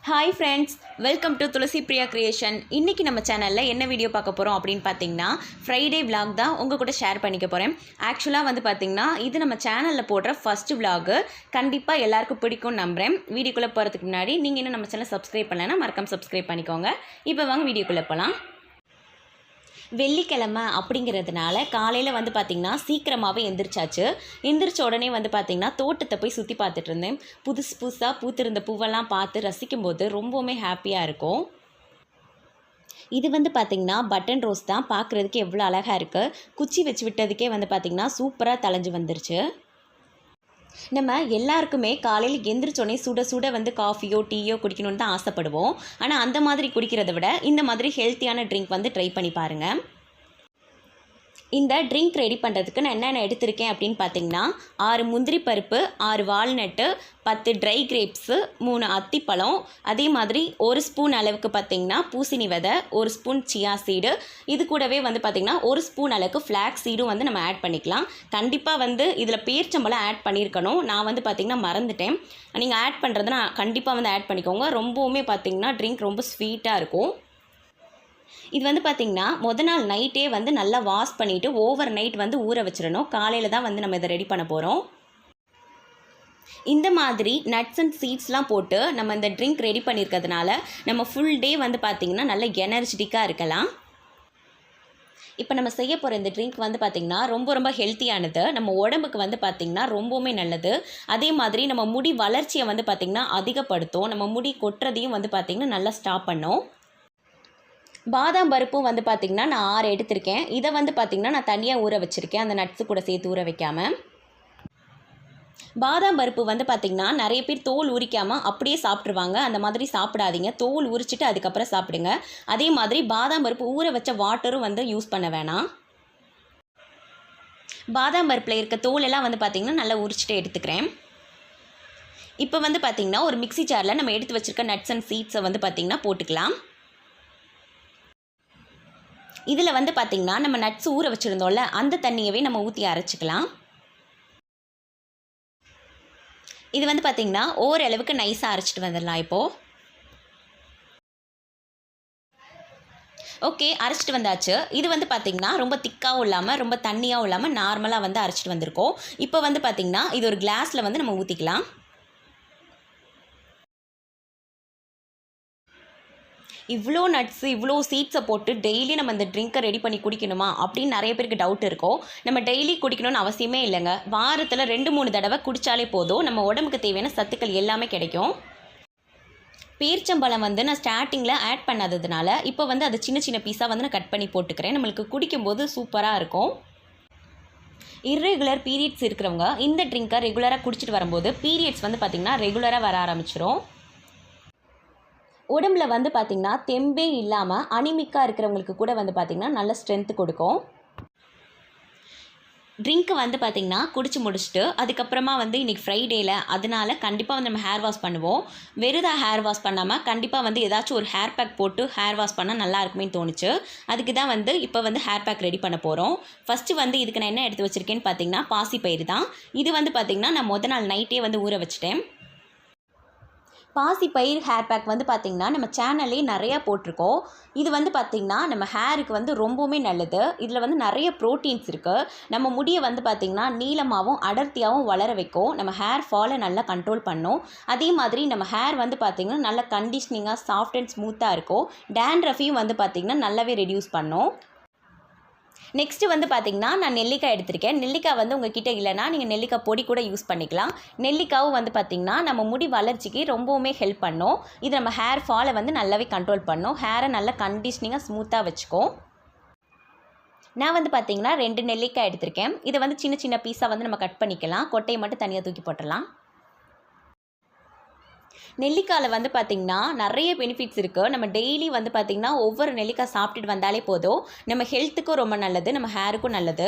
Hi friends, welcome to Tulasi Priya creation. இன்றைக்கி நம்ம சேனலில் என்ன வீடியோ பார்க்க போகிறோம் அப்படின்னு பார்த்தீங்கன்னா, ஃப்ரைடே விலாக் தான் உங்கள் கூட ஷேர் பண்ணிக்க போகிறேன். ஆக்சுவலாக வந்து பார்த்திங்கன்னா, இது நம்ம சேனலில் போடுற ஃபஸ்ட்டு விலாகு. கண்டிப்பாக எல்லாருக்கும் பிடிக்கும்னு நம்புகிறேன். வீடியோக்குள்ளே போகிறதுக்கு முன்னாடி நீங்கள் இன்னும் நம்ம சேனல் சப்ஸ்கிரைப் பண்ணலைன்னா மறக்காம சப்ஸ்கிரைப் பண்ணிக்கோங்க. இப்போ வாங்க வீடியோக்குள்ளே போகலாம். வெள்ளிக்கிழமை அப்படிங்கிறதுனால காலையில் வந்து பார்த்திங்கன்னா சீக்கிரமாகவே எந்திரிச்சாச்சு. எந்திரிச்ச உடனே வந்து பார்த்திங்கன்னா தோட்டத்தை போய் சுற்றி பார்த்துட்டு இருந்தேன். புதுசாக பூத்திருந்த பூவெல்லாம் பார்த்து ரசிக்கும்போது ரொம்பவுமே ஹாப்பியாக இருக்கும். இது வந்து பார்த்திங்கன்னா பட்டன் ரோஸ் தான். பார்க்குறதுக்கு எவ்வளோ அழகாக இருக்குது. குச்சி வச்சு விட்டதுக்கே வந்து பார்த்திங்கன்னா சூப்பராக தளைஞ்சு வந்துருச்சு. நம்ம எல்லாருக்குமே காலையில் எந்திரிச்சோடனே சுட சுட வந்து காஃபியோ டீயோ குடிக்கணும்னு தான் ஆசைப்படுவோம். ஆனால் அந்த மாதிரி குடிக்கிறத விட இந்த மாதிரி ஹெல்த்தியான ட்ரிங்க் வந்து ட்ரை பண்ணி பாருங்கள். இந்த ட்ரிங்க் ரெடி பண்ணுறதுக்கு நான் என்னென்ன எடுத்திருக்கேன் அப்படின்னு பார்த்தீங்கன்னா, 6 முந்திரி பருப்பு, 6 வால்நட்டு, 10 ட்ரை கிரேப்ஸு, 3 அத்திப்பழம், அதே மாதிரி 1 ஸ்பூன் அளவுக்கு பார்த்திங்கன்னா பூசணி விதை, 1 ஸ்பூன் சியா சீடு, இது கூடவே வந்து பார்த்திங்கன்னா 1 ஸ்பூன் அளவுக்கு ஃப்ளாக்ஸ் சீடும் வந்து நம்ம ஆட் பண்ணிக்கலாம். கண்டிப்பாக வந்து இதில் பேரிச்சம்பழம் ஆட் பண்ணியிருக்கணும். நான் வந்து பார்த்திங்கன்னா மறந்துட்டேன். நீங்கள் ஆட் பண்ணுறதுனா கண்டிப்பாக வந்து ஆட் பண்ணிக்கோங்க. ரொம்பவுமே பார்த்திங்கன்னா ட்ரிங்க் ரொம்ப ஸ்வீட்டாக இருக்கும். இது வந்து பார்த்திங்கன்னா நாள் நைட்டே வந்து நல்லா வாஷ் பண்ணிவிட்டு ஓவர் நைட் வந்து ஊற வச்சிடணும். காலையில் தான் வந்து நம்ம இதை ரெடி பண்ண போகிறோம். இந்த மாதிரி நட்ஸ் அண்ட் சீட்ஸ்லாம் போட்டு நம்ம இந்த ட்ரிங்க் ரெடி பண்ணியிருக்கிறதுனால நம்ம ஃபுல் டே வந்து பார்த்திங்கன்னா நல்ல எனர்ஜெட்டிக்காக இருக்கலாம். இப்போ நம்ம செய்ய போகிற இந்த ட்ரிங்க் வந்து பார்த்திங்கன்னா ரொம்ப ஹெல்த்தியானது. நம்ம உடம்புக்கு வந்து பார்த்திங்கன்னா ரொம்பவுமே நல்லது. அதே மாதிரி நம்ம முடி வளர்ச்சியை வந்து பார்த்திங்கன்னா அதிகப்படுத்தும். நம்ம முடி கொட்டுறதையும் வந்து பார்த்திங்கன்னா நல்லா ஸ்டாப் பண்ணும். பாதாம் பருப்பும் வந்து பார்த்திங்கன்னா நான் 6 எடுத்திருக்கேன். இதை வந்து பார்த்திங்கன்னா நான் தனியாக ஊற வச்சுருக்கேன், அந்த நட்ஸு கூட சேர்த்து ஊற வைக்காமல். பாதாம் பருப்பு வந்து பார்த்திங்கன்னா நிறைய பேர் தோல் உரிக்காமல் அப்படியே சாப்பிட்ருவாங்க. அந்த மாதிரி சாப்பிடாதீங்க. தோல் உரிச்சிட்டு அதுக்கப்புறம் சாப்பிடுங்க. அதே மாதிரி பாதாம் பருப்பு ஊற வச்ச வாட்டரும் வந்து யூஸ் பண்ண வேணாம். பாதாம் பருப்பில் இருக்க தோலெல்லாம் வந்து பார்த்திங்கன்னா நல்லா உரிச்சிட்டு எடுத்துக்கிறேன். இப்போ வந்து பார்த்திங்கன்னா ஒரு மிக்ஸி ஜாரில் நம்ம எடுத்து வச்சுருக்க நட்ஸ் அண்ட் சீட்ஸை வந்து பார்த்திங்கன்னா போட்டுக்கலாம். இதில் வந்து பார்த்திங்கன்னா நம்ம நட்ஸ் ஊற வச்சுருந்தோம்ல, அந்த தண்ணியவே நம்ம ஊற்றி அரைச்சிக்கலாம். இது வந்து பார்த்திங்கன்னா ஓரளவுக்கு நைஸாக அரைச்சிட்டு வந்துடலாம். இப்போது ஓகே, அரைச்சிட்டு வந்தாச்சு. இது வந்து பார்த்திங்கன்னா ரொம்ப திக்காகவும் இல்லாமல் ரொம்ப தண்ணியாகவும் இல்லாமல் நார்மலாக வந்து அரைச்சிட்டு வந்திருக்கோம். இப்போ வந்து பார்த்திங்கன்னா இது ஒரு கிளாஸில் வந்து நம்ம ஊற்றிக்கலாம். இவ்வளோ நட்ஸு இவ்வளோ சீட்ஸை போட்டு டெய்லி நம்ம இந்த ட்ரிங்க்கை ரெடி பண்ணி குடிக்கணுமா அப்படின்னு நிறைய பேருக்கு டவுட் இருக்கும். நம்ம டெய்லி குடிக்கணும்னு அவசியமே இல்லைங்க. வாரத்தில் 2-3 தடவை குடித்தாலே போதும். நம்ம உடம்புக்கு தேவையான சத்துக்கள் எல்லாமே கிடைக்கும். பேரிச்சம்பழம் வந்து நான் ஸ்டார்டிங்கில் ஆட் பண்ணாததுனால இப்போ வந்து அது சின்ன சின்ன பீஸாக வந்து நான் கட் பண்ணி போட்டுக்கிறேன். நம்மளுக்கு குடிக்கும்போது சூப்பராக இருக்கும். இர்ரெகுலர் பீரியட்ஸ் இருக்கிறவங்க இந்த ட்ரிங்க்கை ரெகுலராக குடிச்சிட்டு வரும்போது பீரியட்ஸ் வந்து பார்த்திங்கன்னா ரெகுலராக வர ஆரம்பிச்சிடும். உடம்புல வந்து பார்த்திங்கன்னா தெம்பே இல்லாமல் அனிமிக்காக இருக்கிறவங்களுக்கு கூட வந்து பார்த்திங்கன்னா நல்ல ஸ்ட்ரென்த்து கொடுக்கும். ட்ரிங்க்கு வந்து பார்த்திங்கன்னா குடிச்சு முடிச்சுட்டு அதுக்கப்புறமா வந்து இன்றைக்கி ஃப்ரைடேயில் அதனால் கண்டிப்பாக வந்து நம்ம ஹேர் வாஷ் பண்ணுவோம். வெறுதாக ஹேர் வாஷ் பண்ணாமல் கண்டிப்பாக வந்து ஏதாச்சும் ஒரு ஹேர் பேக் போட்டு ஹேர் வாஷ் பண்ணால் நல்லா இருக்குமேன்னு தோணுச்சு. அதுக்கு தான் வந்து இப்போ வந்து ஹேர் பேக் ரெடி பண்ண போகிறோம். ஃபஸ்ட்டு வந்து இதுக்கு நான் என்ன எடுத்து வச்சுருக்கேன்னு பார்த்திங்கன்னா பாசிப்பயிறு தான். இது வந்து பார்த்திங்கன்னா நான் நாள் நைட்டே வந்து ஊற வச்சுட்டேன். பாசிப்பயிறு ஹேர் பேக் வந்து பார்த்திங்கன்னா நம்ம சேனல்லே நிறையா போட்டிருக்கோம். இது வந்து பார்த்திங்கன்னா நம்ம ஹேருக்கு வந்து ரொம்பவுமே நல்லது. இதில் வந்து நிறைய ப்ரோட்டீன்ஸ் இருக்குது. நம்ம முடியை வந்து பார்த்திங்கன்னா நீளமாகவும் அடர்த்தியாகவும் வளர வைக்கும். நம்ம ஹேர் ஃபாலை நல்லா கண்ட்ரோல் பண்ணும். அதே மாதிரி நம்ம ஹேர் வந்து பார்த்திங்கன்னா நல்ல கண்டிஷ்னிங்காக சாஃப்ட் அண்ட் ஸ்மூத்தாக இருக்கும். டேண்ட்ரஃபையும் வந்து பார்த்திங்கன்னா நல்லாவே ரெடியூஸ் பண்ணும். நெக்ஸ்ட்டு வந்து பார்த்திங்கன்னா நான் நெல்லிக்காய் எடுத்திருக்கேன். நெல்லிக்காய் வந்து உங்கள் கிட்டே இல்லைனா நீங்கள் நெல்லிக்காய் பொடி கூட யூஸ் பண்ணிக்கலாம். நெல்லிக்காவும் வந்து பார்த்திங்கன்னா நம்ம முடி வளர்ச்சிக்கு ரொம்பவுமே ஹெல்ப் பண்ணும். இது நம்ம ஹேர் ஃபாலை வந்து நல்லாவே கண்ட்ரோல் பண்ணும். ஹேரை நல்லா கண்டிஷ்னிங்காக ஸ்மூத்தாக வச்சுக்கும். நான் வந்து பார்த்திங்கன்னா 2 நெல்லிக்காய் எடுத்திருக்கேன். இதை வந்து சின்ன சின்ன பீஸாக வந்து நம்ம கட் பண்ணிக்கலாம். கொட்டையை மட்டும் தனியாக தூக்கி போட்டுடலாம். நெல்லிக்காயில் வந்து பார்த்திங்கன்னா நிறைய பெனிஃபிட்ஸ் இருக்குது. நம்ம டெய்லி வந்து பார்த்திங்கன்னா ஒவ்வொரு நெல்லிக்காய் சாப்பிட்டுட்டு வந்தாலே போதும். நம்ம ஹெல்த்துக்கும் ரொம்ப நல்லது, நம்ம ஹேருக்கும் நல்லது.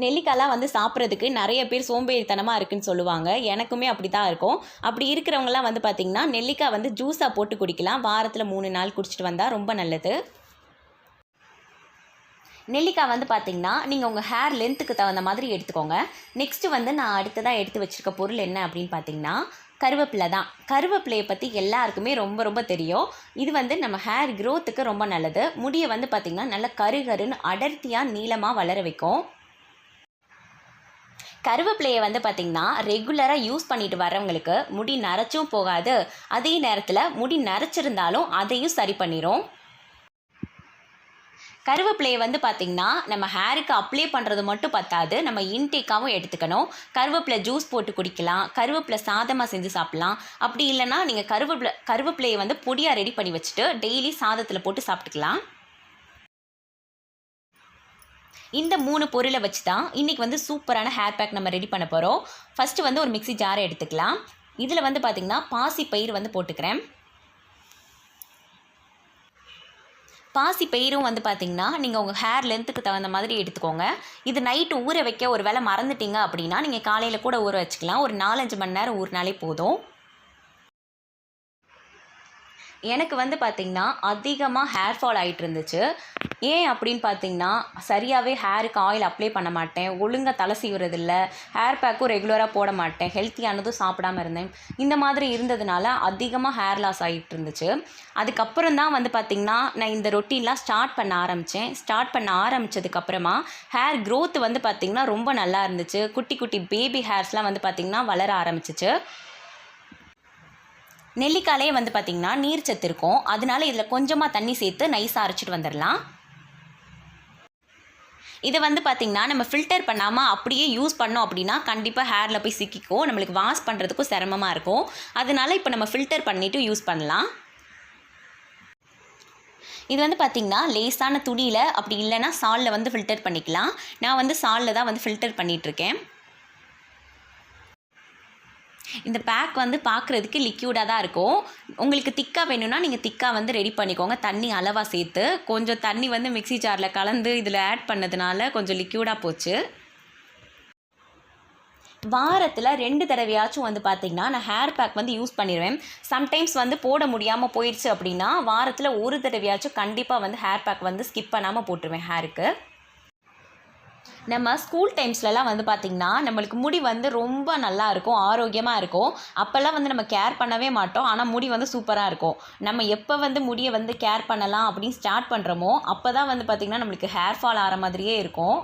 நெல்லிக்காயெலாம் வந்து சாப்பிட்றதுக்கு நிறைய பேர் சோம்பேறித்தனமாக இருக்குதுன்னு சொல்லுவாங்க. எனக்குமே அப்படி தான் இருக்கும். அப்படி இருக்கிறவங்களாம் வந்து பார்த்திங்கன்னா நெல்லிக்காய் வந்து ஜூஸாக போட்டு குடிக்கலாம். வாரத்தில் 3 நாள் குடிச்சிட்டு வந்தால் ரொம்ப நல்லது. நெல்லிக்காய் வந்து பார்த்திங்கன்னா நீங்கள் உங்கள் ஹேர் லென்த்துக்கு தகுந்த மாதிரி எடுத்துக்கோங்க. நெக்ஸ்ட்டு வந்து நான் அடுத்ததாக எடுத்து வச்சுருக்க பொருள் என்ன அப்படின்னு பார்த்திங்கன்னா கருவேப்பிலை தான். கருவேப்பிலையை பற்றி எல்லாருக்குமே ரொம்ப ரொம்ப தெரியும். இது வந்து நம்ம ஹேர் க்ரோத்துக்கு ரொம்ப நல்லது. முடியை வந்து பார்த்திங்கன்னா நல்லா கருகருன்னு அடர்த்தியாக நீளமாக வளர வைக்கும். கருவேப்பிலையை வந்து பார்த்திங்கன்னா ரெகுலராக யூஸ் பண்ணிட்டு வரவங்களுக்கு முடி நரைச்சும் போகாது, அதே நேரத்தில் முடி நரைச்சிருந்தாலும் அதையும் சரி பண்ணிடும். கருவேப்பிலையை வந்து பார்த்திங்கன்னா நம்ம ஹேருக்கு அப்ளை பண்ணுறது மட்டும் பத்தாது, நம்ம இன்டேக்காகவும் எடுத்துக்கணும். கருவேப்பிலை ஜூஸ் போட்டு குடிக்கலாம், கருவேப்பிலை சாதமாக செஞ்சு சாப்பிட்லாம். அப்படி இல்லைன்னா நீங்கள் கருவேப்பிலையை வந்து பொடியாக ரெடி பண்ணி வச்சுட்டு டெய்லி சாதத்தில் போட்டு சாப்பிட்டுக்கலாம். இந்த 3 பொருளை வச்சு தான் இன்றைக்கி வந்து சூப்பரான ஹேர் பேக் நம்ம ரெடி பண்ண போகிறோம். ஃபஸ்ட்டு வந்து ஒரு மிக்ஸி ஜாரை எடுத்துக்கலாம். இதில் வந்து பார்த்திங்கன்னா பாசிப்பயிறு வந்து போட்டுக்கிறேன். பாசிப்பயிரும் வந்து பார்த்திங்கன்னா நீங்கள் உங்கள் ஹேர் லென்த்துக்கு தகுந்த மாதிரி எடுத்துக்கோங்க. இது நைட்டு ஊற வைக்க ஒரு வேளை மறந்துட்டீங்க அப்படின்னா நீங்கள் காலையில் கூட ஊற வச்சுக்கலாம். ஒரு 4-5 மணி நேரம் ஊறினாலே போதும். எனக்கு வந்து பார்த்திங்கன்னா அதிகமாக ஹேர் ஃபால் ஆகிட்டு இருந்துச்சு. ஏன் அப்படின்னு பார்த்திங்கன்னா சரியாகவே ஹேருக்கு ஆயில் அப்ளை பண்ண மாட்டேன், ஒழுங்காக தலை சீவுறதில்ல, ஹேர் பேக்கும் ரெகுலராக போட மாட்டேன், ஹெல்த்தியானதும் சாப்பிடாமல் இருந்தேன். இந்த மாதிரி இருந்ததுனால அதிகமாக ஹேர் லாஸ் ஆகிட்டு இருந்துச்சு. அதுக்கப்புறம் தான் வந்து பார்த்திங்கன்னா நான் இந்த ரொட்டீன்லாம் ஸ்டார்ட் பண்ண ஆரம்பித்தேன். ஸ்டார்ட் பண்ண ஆரம்பித்ததுக்கப்புறமா ஹேர் க்ரோத் வந்து பார்த்திங்கன்னா ரொம்ப நல்லா இருந்துச்சு. குட்டி குட்டி பேபி ஹேர்ஸ்லாம் வந்து பார்த்திங்கன்னா வளர ஆரம்பிச்சிச்சு. நெல்லிக்காயிலே வந்து பார்த்திங்கன்னா நீர் சத்து இருக்கும். அதனால இதில் கொஞ்சமாக தண்ணி சேர்த்து நைஸாக அரைச்சிட்டு வந்துடலாம். இதை வந்து பார்த்திங்கன்னா நம்ம ஃபில்டர் பண்ணாமல் அப்படியே யூஸ் பண்ணோம் அப்படின்னா கண்டிப்பாக ஹேரில் போய் சிக்கிக்கும், நம்மளுக்கு வாஷ் பண்ணுறதுக்கும் சிரமமாக இருக்கும். அதனால இப்போ நம்ம ஃபில்டர் பண்ணிவிட்டு யூஸ் பண்ணலாம். இது வந்து பார்த்திங்கன்னா லேசான துணியில் அப்படி இல்லைன்னா சாலில் வந்து ஃபில்டர் பண்ணிக்கலாம். நான் வந்து சாலில் தான் வந்து ஃபில்டர் பண்ணிகிட்ருக்கேன். இந்த பேக் வந்து பார்க்குறதுக்கு லிக்யூடாக தான் இருக்கும். உங்களுக்கு திக்காக வேணும்னா நீங்கள் திக்காக வந்து ரெடி பண்ணிக்கோங்க, தண்ணி அளவாக சேர்த்து. கொஞ்சம் தண்ணி வந்து மிக்ஸி ஜாரில் கலந்து இதில் ஆட் பண்ணதுனால கொஞ்சம் லிக்யூடாக போச்சு. வாரத்தில் 2 தடவையாச்சும் வந்து பார்த்திங்கன்னா நான் ஹேர் பேக் வந்து யூஸ் பண்ணிடுவேன். சம்டைம்ஸ் வந்து போட முடியாமல் போயிடுச்சு அப்படின்னா வாரத்தில் 1 தடவையாச்சும் கண்டிப்பாக வந்து ஹேர் பேக் வந்து ஸ்கிப் பண்ணாமல் போட்டுருவேன் ஹேருக்கு. நம்ம ஸ்கூல் டைம்ஸ்லலாம் வந்து பார்த்திங்கன்னா நம்மளுக்கு முடி வந்து ரொம்ப நல்லா இருக்கும், ஆரோக்கியமாக இருக்கும். அப்போல்லாம் வந்து நம்ம கேர் பண்ணவே மாட்டோம், ஆனால் முடி வந்து சூப்பராக இருக்கும். நம்ம எப்போ வந்து முடியை வந்து கேர் பண்ணலாம் அப்படின்னு ஸ்டார்ட் பண்ணுறோமோ அப்போ தான் வந்து பார்த்திங்கன்னா நம்மளுக்கு ஹேர் ஃபால் ஆகிற மாதிரியே இருக்கும்.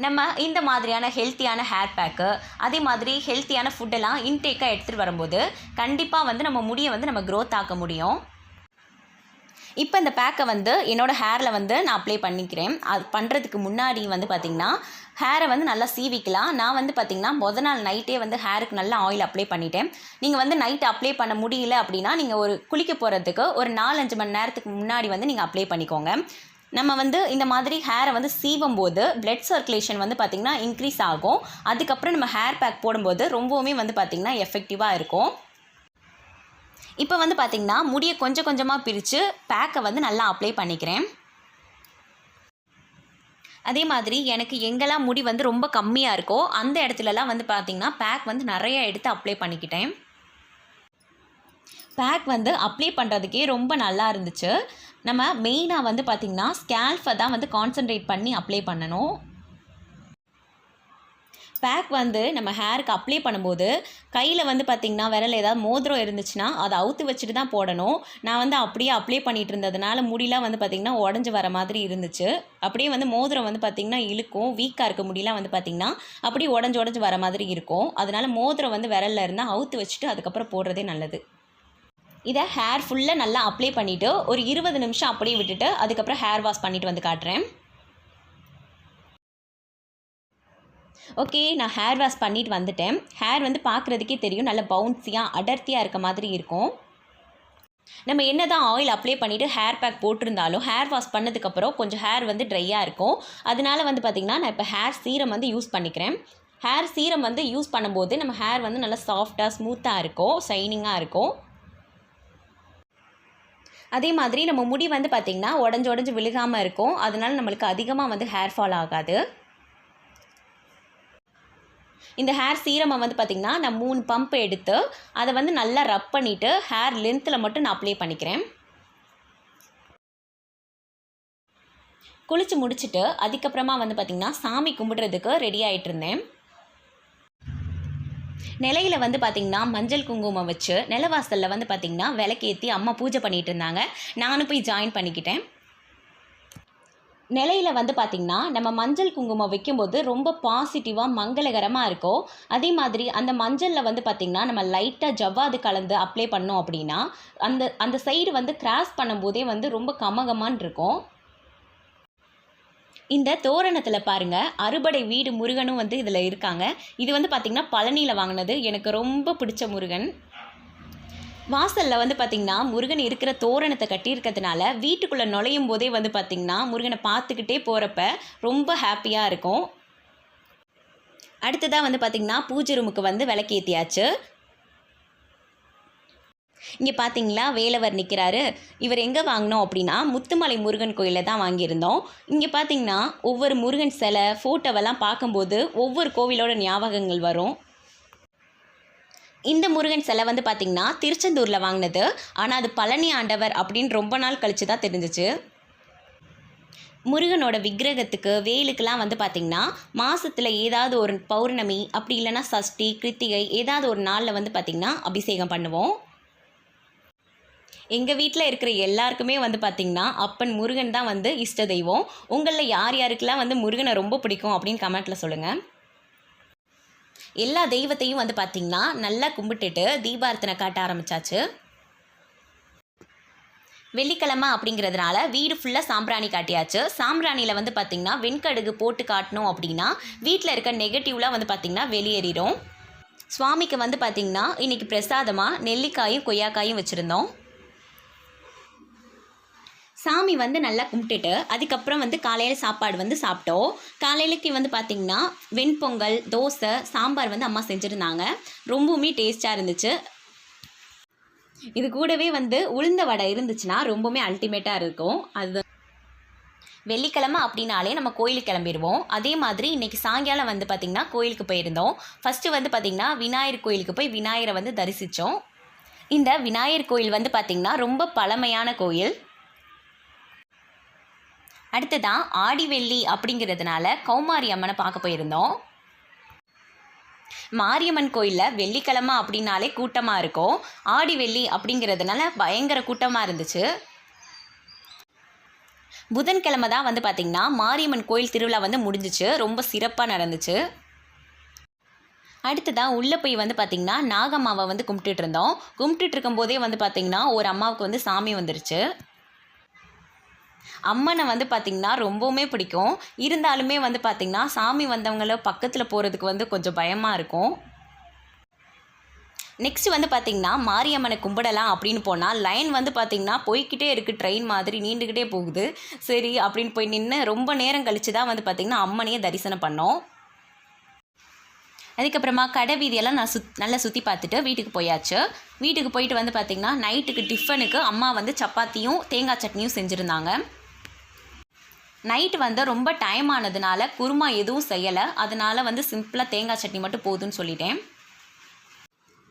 நம்ம இந்த மாதிரியான ஹெல்த்தியான ஹேர் பேக்கு, அதே மாதிரி ஹெல்த்தியான ஃபுட்டெல்லாம் இன்டேக்காக எடுத்துகிட்டு வரும்போது கண்டிப்பாக வந்து நம்ம முடியை வந்து நம்ம க்ரோத் ஆக்க முடியும். இப்போ இந்த பேக்கை வந்து என்னோடய ஹேரில் வந்து நான் அப்ளை பண்ணிக்கிறேன். அது பண்ணுறதுக்கு முன்னாடி வந்து பார்த்திங்கன்னா ஹேரை வந்து நல்லா சீவிக்கலாம். நான் வந்து பார்த்திங்கன்னா மொதல் நாள் நைட்டே வந்து ஹேருக்கு நல்லா ஆயில் அப்ளை பண்ணிட்டேன். நீங்கள் வந்து நைட்டு அப்ளை பண்ண முடியல அப்படின்னா நீங்கள் ஒரு குளிக்க போகிறதுக்கு ஒரு 4-5 மணி நேரத்துக்கு முன்னாடி வந்து நீங்கள் அப்ளை பண்ணிக்கோங்க. நம்ம வந்து இந்த மாதிரி ஹேரை வந்து சீவும் போது பிளட் சர்க்குலேஷன் வந்து பார்த்திங்கன்னா இன்க்ரீஸ் ஆகும். அதுக்கப்புறம் நம்ம ஹேர் பேக் போடும்போது ரொம்பவுமே வந்து பார்த்திங்கன்னா எஃபெக்டிவாக இருக்கும். இப்போ வந்து பார்த்திங்கன்னா முடியை கொஞ்சம் கொஞ்சமாக பிரித்து பேக்கை வந்து நல்லா அப்ளை பண்ணிக்கிறேன். அதே மாதிரி எனக்கு எங்கெல்லாம் முடி வந்து ரொம்ப கம்மியாக இருக்கோ அந்த இடத்துலலாம் வந்து பார்த்திங்கன்னா பேக் வந்து நிறைய எடுத்து அப்ளை பண்ணிக்கிட்டேன். பேக் வந்து அப்ளை பண்ணுறதுக்கே ரொம்ப நல்லா இருந்துச்சு. நம்ம மெயினாக வந்து பார்த்திங்கன்னா ஸ்கேல்ஃபை தான் வந்து கான்சன்ட்ரேட் பண்ணி அப்ளை பண்ணணும். பேக் வந்து நம்ம ஹேருக்கு அப்ளை பண்ணும்போது கையில் வந்து பார்த்திங்கன்னா விரல் ஏதாவது மோதிரம் இருந்துச்சுன்னா அதை அவுத்து வச்சுட்டு தான் போடணும். நான் வந்து அப்படியே அப்ளை பண்ணிகிட்டு இருந்ததுனால முடியெலாம் வந்து பார்த்திங்கன்னா உடஞ்சி வர மாதிரி இருந்துச்சு. அப்படியே வந்து மோதிரம் வந்து பார்த்திங்கன்னா இழுக்கும், வீக்காக இருக்க முடியெலாம் வந்து பார்த்திங்கன்னா அப்படியே உடஞ்சி வர மாதிரி இருக்கும். அதனால் மோதிரம் வந்து விரலில் இருந்தால் அவுத்து வச்சுட்டு அதுக்கப்புறம் போடுறதே நல்லது. இதை ஹேர் ஃபுல்லாக நல்லா அப்ளை பண்ணிவிட்டு ஒரு 20 நிமிஷம் அப்படியே விட்டுட்டு அதுக்கப்புறம் ஹேர் வாஷ் பண்ணிவிட்டு வந்து காட்டுறேன். ஓகே, நான் ஹேர் வாஷ் பண்ணிட்டு வந்துட்டேன். ஹேர் வந்து பார்க்குறதுக்கே தெரியும், நல்ல பவுன்ஸியாக அடர்த்தியாக இருக்க மாதிரி இருக்கும். நம்ம என்ன தான் ஆயில் அப்ளை பண்ணிவிட்டு ஹேர் பேக் போட்டிருந்தாலும் ஹேர் வாஷ் பண்ணதுக்கப்புறம் கொஞ்சம் ஹேர் வந்து ட்ரையாக இருக்கும். அதனால வந்து பார்த்திங்கன்னா நான் இப்போ ஹேர் சீரம் வந்து யூஸ் பண்ணிக்கிறேன். ஹேர் சீரம் வந்து யூஸ் பண்ணும்போது நம்ம ஹேர் வந்து நல்லா சாஃப்டாக ஸ்மூத்தாக இருக்கும், ஷைனிங்காக இருக்கும். அதே மாதிரி நம்ம முடி வந்து பார்த்திங்கன்னா உடஞ்சி விழுகாமல் இருக்கும். அதனால நம்மளுக்கு அதிகமாக வந்து ஹேர் ஃபால் ஆகாது. இந்த ஹேர் சீரமை வந்து பார்த்திங்கன்னா நான் 3 பம்ப் எடுத்து அதை வந்து நல்லா ரப் பண்ணிவிட்டு ஹேர் லென்த்தில் மட்டும் நான் அப்ளை பண்ணிக்கிறேன். குளித்து முடிச்சுட்டு அதுக்கப்புறமா வந்து பார்த்திங்கன்னா சாமி கும்பிட்றதுக்கு ரெடி ஆகிட்டு இருந்தேன். நிலையில் வந்து பார்த்திங்கன்னா மஞ்சள் குங்குமம் வச்சு நிலவாசலில் வந்து பார்த்திங்கன்னா விளக்கேற்றி அம்மா பூஜை பண்ணிகிட்டு இருந்தாங்க. நானும் போய் ஜாயின் பண்ணிக்கிட்டேன். நிலையில் வந்து பார்த்திங்கன்னா நம்ம மஞ்சள் குங்குமம் வைக்கும்போது ரொம்ப பாசிட்டிவாக மங்களகரமாக இருக்கும். அதே மாதிரி அந்த மஞ்சளில் வந்து பார்த்திங்கன்னா நம்ம லைட்டாக ஜவ்வாது கலந்து அப்ளை பண்ணோம் அப்படின்னா அந்த சைடு வந்து கிராஸ் பண்ணும்போதே வந்து ரொம்ப கமகமான்னு இருக்கும். இந்த தோரணத்தில் பாருங்கள், அறுபடை வீடு முருகனும் வந்து இதில் இருக்காங்க. இது வந்து பார்த்திங்கன்னா பழனியில் வாங்கினது. எனக்கு ரொம்ப பிடிச்ச முருகன். வாசலில் வந்து பார்த்திங்கன்னா முருகன் இருக்கிற தோரணத்தை கட்டியிருக்கிறதுனால வீட்டுக்குள்ளே நுழையும் போதே வந்து பார்த்திங்கன்னா முருகனை பார்த்துக்கிட்டே போகிறப்ப ரொம்ப ஹாப்பியாக இருக்கும். அடுத்ததாக வந்து பார்த்திங்கன்னா பூஜை ரூமுக்கு வந்து விளக்கேற்றியாச்சு. இங்கே பார்த்தீங்களா வேலவர் நிற்கிறாரு. இவர் எங்கே வாங்கினோம் அப்படின்னா முத்துமலை முருகன் கோயிலில் தான் வாங்கியிருந்தோம். இங்கே பார்த்தீங்கன்னா ஒவ்வொரு முருகன் சிலை ஃபோட்டோவெல்லாம் பார்க்கும்போது ஒவ்வொரு கோவிலோட ஞாபகங்கள் வரும். இந்த முருகன் சிலை வந்து பார்த்திங்கன்னா திருச்செந்தூரில் வாங்கினது. ஆனால் அது பழனி ஆண்டவர் அப்படின்னு ரொம்ப நாள் கழித்து தான் தெரிஞ்சிச்சு. முருகனோட விக்கிரகத்துக்கு வேலுக்கெலாம் வந்து பார்த்திங்கன்னா மாதத்தில் ஏதாவது ஒரு பௌர்ணமி அப்படி இல்லைன்னா சஷ்டி கிருத்திகை ஏதாவது ஒரு நாளில் வந்து பார்த்திங்கன்னா அபிஷேகம் பண்ணுவோம். எங்கள் வீட்டில் இருக்கிற எல்லாருக்குமே வந்து பார்த்திங்கன்னா அப்பன் முருகன் தான் வந்து இஷ்ட தெய்வம். உங்களில் யார் யாருக்கெல்லாம் வந்து முருகனை ரொம்ப பிடிக்கும் அப்படின்னு கமெண்ட்டில் சொல்லுங்கள். எல்லா தெய்வத்தையும் வந்து பார்த்திங்கன்னா நல்லா கும்பிட்டுட்டு தீபார்த்தனை காட்ட ஆரம்பித்தாச்சு. வெள்ளிக்கிழமை அப்படிங்கிறதுனால வீடு ஃபுல்லாக சாம்பிராணி காட்டியாச்சு. சாம்பிராணியில் வந்து பார்த்திங்கன்னா வெண்கடுகு போட்டு காட்டணும் அப்படின்னா வீட்டில் இருக்க நெகட்டிவ்லாம் வந்து பார்த்திங்கன்னா வெளியேறிடும். சுவாமிக்கு வந்து பார்த்திங்கன்னா இன்றைக்கி பிரசாதமாக நெல்லிக்காயும் கொய்யாக்காயும் வச்சுருந்தோம். சாமி வந்து நல்லா கும்பிட்டுட்டு அதுக்கப்புறம் வந்து காலையில் சாப்பாடு வந்து சாப்பிட்டோம். காலையிலக்கு வந்து பார்த்திங்கன்னா வெண்பொங்கல், தோசை, சாம்பார் வந்து அம்மா செஞ்சுருந்தாங்க. ரொம்பவுமே டேஸ்ட்டாக இருந்துச்சு. இது கூடவே வந்து உளுந்த வடை இருந்துச்சுன்னா ரொம்பவுமே அல்டிமேட்டாக இருக்கும். அது வெள்ளிக்கிழமை அப்படின்னாலே நம்ம கோயிலுக்கு கிளம்பிடுவோம். அதே மாதிரி இன்றைக்கி சாயங்காலம் வந்து பார்த்திங்கன்னா கோயிலுக்கு போயிருந்தோம். ஃபஸ்ட்டு வந்து பார்த்திங்கன்னா விநாயகர் கோயிலுக்கு போய் விநாயகரை வந்து தரிசித்தோம். இந்த விநாயகர் கோயில் வந்து பார்த்திங்கன்னா ரொம்ப பழமையான கோயில். அடுத்ததான் ஆடி வெள்ளி அப்படிங்கிறதுனால கௌமாரி அம்மனை பார்க்க போயிருந்தோம். மாரியம்மன் கோயிலில் வெள்ளிக்கிழமை அப்படின்னாலே கூட்டமாக இருக்கும். ஆடி வெள்ளி அப்படிங்கிறதுனால பயங்கர கூட்டமாக இருந்துச்சு. புதன்கிழமை தான் வந்து பார்த்திங்கன்னா மாரியம்மன் கோயில் திருவிழா வந்து முடிஞ்சிச்சு. ரொம்ப சிறப்பாக நடந்துச்சு. அடுத்ததாக உள்ளே போய் வந்து பார்த்திங்கன்னா நாகம்மாவை வந்து கும்பிட்டுட்டு இருந்தோம். கும்பிட்டுட்டு இருக்கும்போதே வந்து பார்த்திங்கன்னா ஒரு அம்மாவுக்கு வந்து சாமி வந்துருச்சு. அம்மனை வந்து பார்த்திங்கன்னா ரொம்பவுமே பிடிக்கும். இருந்தாலுமே வந்து பார்த்திங்கன்னா சாமி வந்தவங்கள பக்கத்தில் போகிறதுக்கு வந்து கொஞ்சம் பயமாக இருக்கும். நெக்ஸ்ட் வந்து பார்த்திங்கன்னா மாரியம்மனை கும்பிடலாம் அப்படின்னு போனால் லைன் வந்து பார்த்திங்கன்னா போய்கிட்டே இருக்குது. ட்ரெயின் மாதிரி நீண்டுக்கிட்டே போகுது. சரி அப்படின்னு போய் நின்று ரொம்ப நேரம் கழித்து தான் வந்து பார்த்திங்கன்னா அம்மனையே தரிசனம் பண்ணோம். அதுக்கப்புறமா கடை வீதியெல்லாம் நல்லா சுற்றி பார்த்துட்டு வீட்டுக்கு போயாச்சு. வீட்டுக்கு போயிட்டு வந்து பார்த்திங்கன்னா நைட்டுக்கு டிஃபனுக்கு அம்மா வந்து சப்பாத்தியும் தேங்காய் சட்னியும் செஞ்சுருந்தாங்க. நைட்டு வந்து ரொம்ப டைம் ஆனதுனால குருமா எதுவும் செய்யலை. அதனால் வந்து சிம்பிளாக தேங்காய் சட்னி மட்டும் போதும்னு சொல்லிட்டேன்.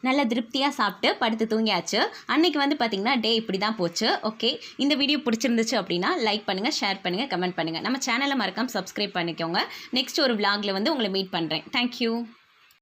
நல்லா திருப்தியாக சாப்பிட்டு படுத்து தூங்கியாச்சு. அன்றைக்கி வந்து பார்த்திங்கன்னா டே இப்படி தான் போச்சு. ஓகே, இந்த வீடியோ பிடிச்சிருந்துச்சு அப்படின்னா லைக் பண்ணுங்கள், ஷேர் பண்ணுங்கள், கமெண்ட் பண்ணுங்கள். நம்ம சேனலை மறக்காமல் சப்ஸ்கிரைப் பண்ணிக்கோங்க. நெக்ஸ்ட் ஒரு விலாகில் வந்து உங்களை மீட் பண்ணுறேன். தேங்க்யூ.